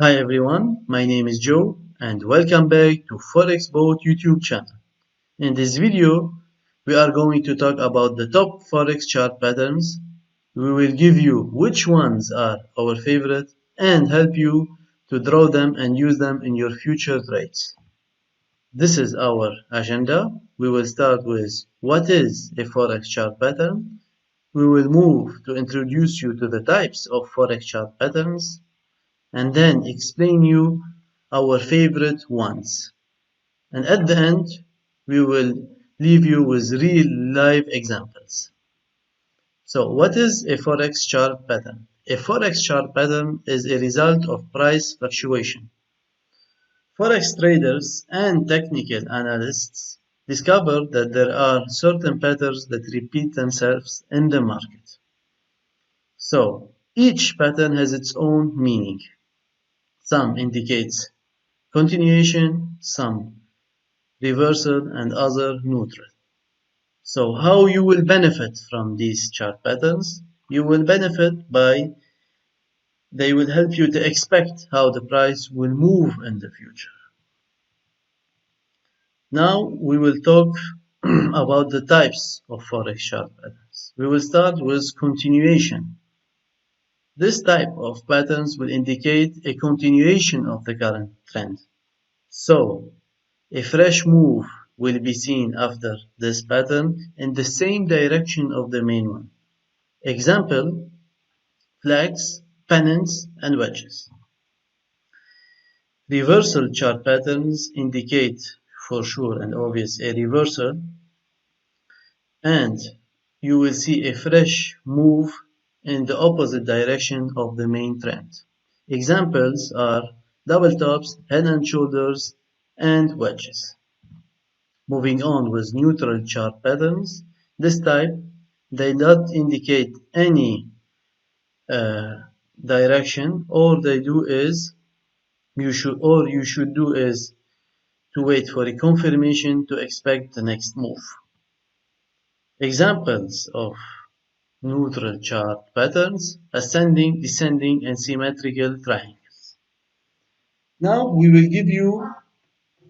Hi everyone, my name is Joe and welcome back to Forex Boat YouTube channel. In this video, we are going to talk about the top Forex chart patterns. We will give you which ones are our favorite and help you to draw them and use them in your future trades. This is our agenda. We will start with what is a Forex chart pattern. We will move to introduce you to the types of Forex chart patterns and then explain you our favorite ones. And at the end, we will leave you with real live examples. So what is a Forex chart pattern? A Forex chart pattern is a result of price fluctuation. Forex traders and technical analysts discover that there are certain patterns that repeat themselves in the market. So each pattern has its own meaning. Some indicates continuation, some reversal, and other neutral. So how you will benefit from these chart patterns? You will benefit by they will help you to expect how the price will move in the future. Now we will talk about the types of Forex chart patterns. We will start with continuation. This type of patterns will indicate a continuation of the current trend. So a fresh move will be seen after this pattern in the same direction of the main one. Example, flags, pennants, and wedges. Reversal chart patterns indicate for sure and obvious a reversal, and you will see a fresh move in the opposite direction of the main trend. Examples are double tops, head and shoulders, and wedges. Moving on with neutral chart patterns, this type they not indicate any direction. All they do is you should do is to wait for a confirmation to expect the next move. Examples of neutral chart patterns: ascending, descending, and symmetrical triangles. Now we will give you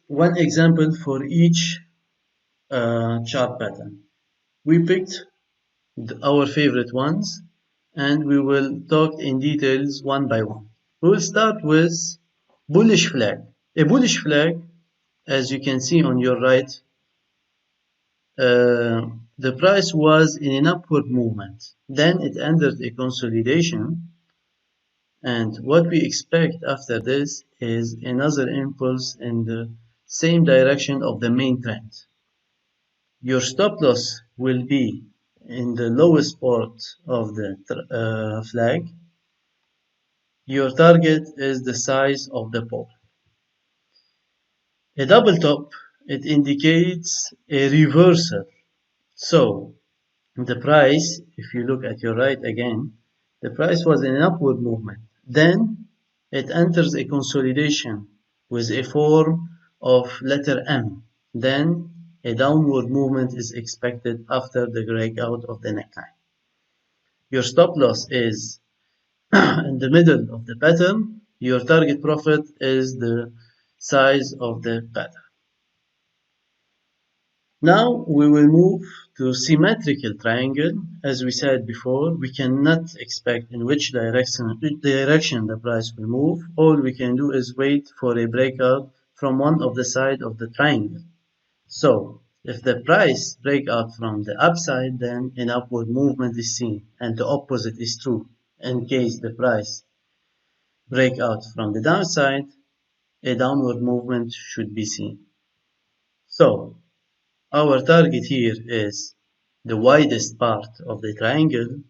one example for each chart pattern. We picked our favorite ones and we will talk in details one by one. We will start with bullish flag. A bullish flag, as you can see on your right, the price was in an upward movement. Then it entered a consolidation, and what we expect after this is another impulse in the same direction of the main trend. Your stop loss will be in the lowest part of the flag. Your target is the size of the pole. A double top, it indicates a reversal. So the price, if you look at your right again, the price was in an upward movement. Then it enters a consolidation with a form of letter M. Then a downward movement is expected after the breakout of the neckline. Your stop loss is in the middle of the pattern. Your target profit is the size of the pattern. Now we will move to symmetrical triangle. As we said before, we cannot expect in which direction the price will move. All we can do is wait for a breakout from one of the sides of the triangle. So if the price break out from the upside, then an upward movement is seen, and the opposite is true. In case the price break out from the downside, a downward movement should be seen. So our target here is the widest part of the triangle.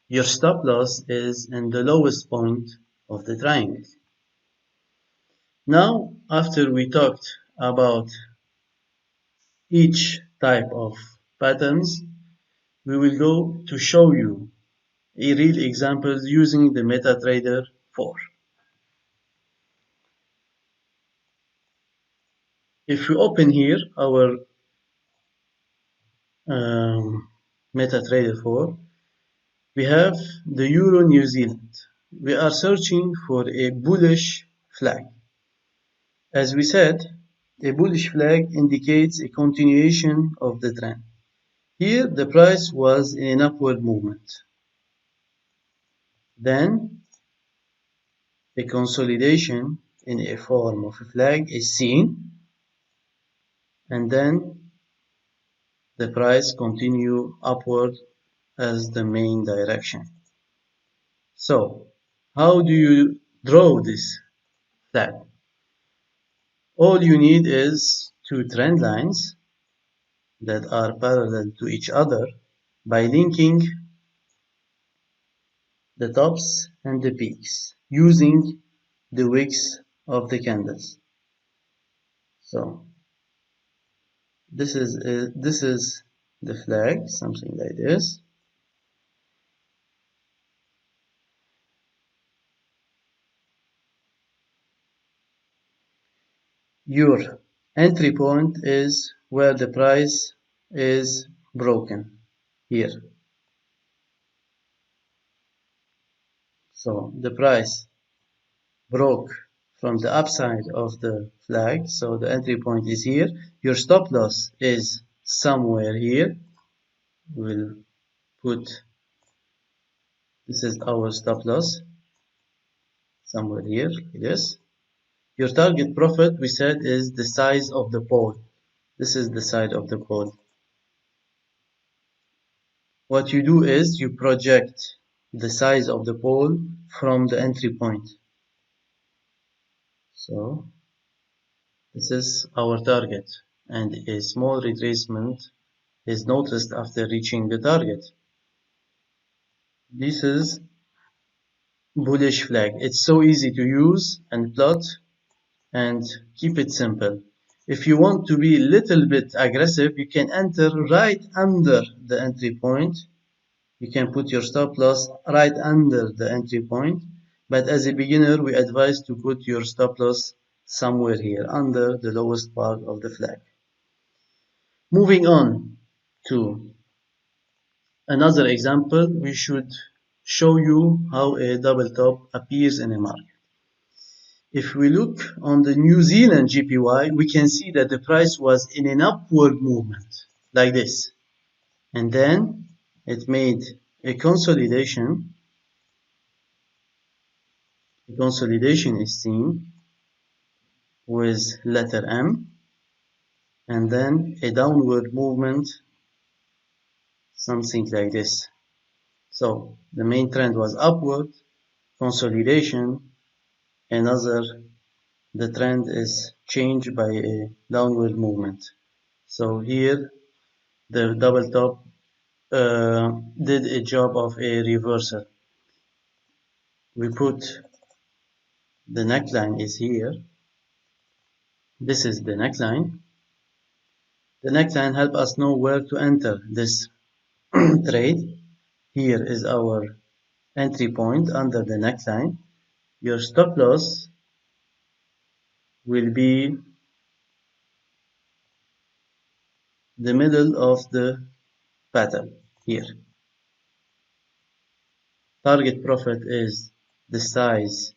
Your stop loss is in the lowest point of the triangle. Now, after we talked about each type of patterns, we will go to show you a real example using the MetaTrader 4. If we open here our MetaTrader 4, we have the Euro New Zealand. We are searching for a bullish flag. As we said, a bullish flag indicates a continuation of the trend. Here, the price was in an upward movement. Then, a consolidation in a form of a flag is seen, and then the price continue upward as the main direction. So, how do you draw this flag? All you need is two trend lines that are parallel to each other by linking the tops and the peaks using the wicks of the candles. So this is the flag, something like this. Your entry point is where the price is broken here. So the price broke from the upside of the flag, so the entry point is here. Your stop loss is somewhere here. We'll put, this is our stop loss, somewhere here, like this. Your target profit, we said, is the size of the pole. This is the side of the pole. What you do is you project the size of the pole from the entry point. So this is our target, and a small retracement is noticed after reaching the target. This is bullish flag. It's so easy to use and plot, and keep it simple. If you want to be a little bit aggressive, you can enter right under the entry point. You can put your stop loss right under the entry point, but as a beginner, we advise to put your stop loss somewhere here, under the lowest part of the flag. Moving on to another example, we should show you how a double top appears in a market. If we look on the New Zealand GPY, we can see that the price was in an upward movement, like this. And then it made a consolidation. The consolidation is seen with letter M, and then a downward movement, something like this. So the main trend was upward, consolidation, another, the trend is changed by a downward movement. So here the double top did a job of a reversal. We put the neckline is here. This is the neckline. The neckline helps us know where to enter this trade. Here is our entry point under the neckline. Your stop loss will be the middle of the pattern here. Target profit is the size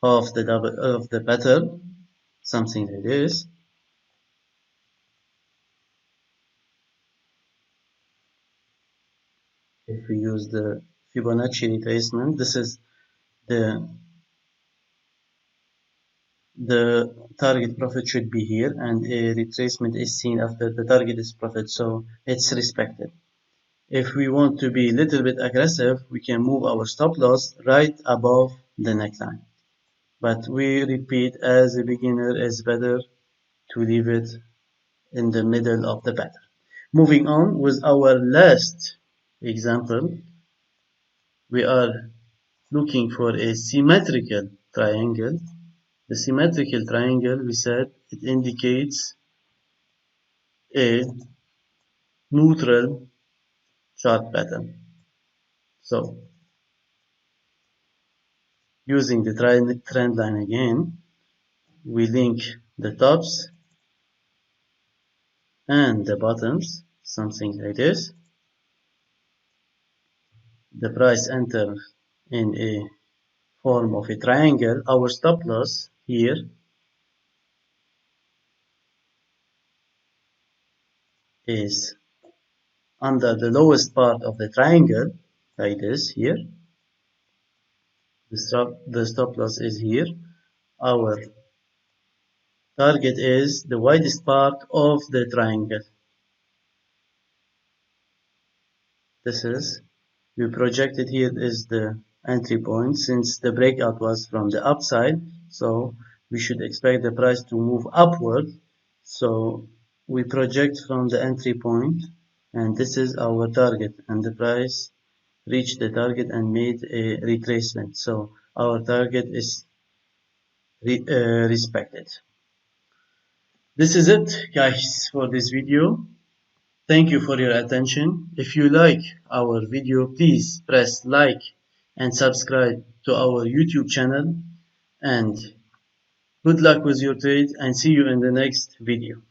of the pattern, something like this. If we use the Fibonacci retracement, this is the target profit should be here, and a retracement is seen after the target is profit, so it's respected. If we want to be a little bit aggressive, we can move our stop loss right above the neckline. But we repeat, as a beginner, it's better to leave it in the middle of the pattern. Moving on with our last example, we are looking for a symmetrical triangle. The symmetrical triangle, we said, it indicates a neutral chart pattern. So, using the trend line again, we link the tops and the bottoms, something like this. The price enters in a form of a triangle, our stop loss here is under the lowest part of the triangle, like this here. The stop loss is here. Our target is the widest part of the triangle. This is, we projected here is the entry point since the breakout was from the upside, so we should expect the price to move upward. So we project from the entry point, and this is our target, and the price reached the target and made a retracement. So our target is respected. This is it, guys, for this video. Thank you for your attention. If you like our video, please press like and subscribe to our YouTube channel. And good luck with your trade, and see you in the next video.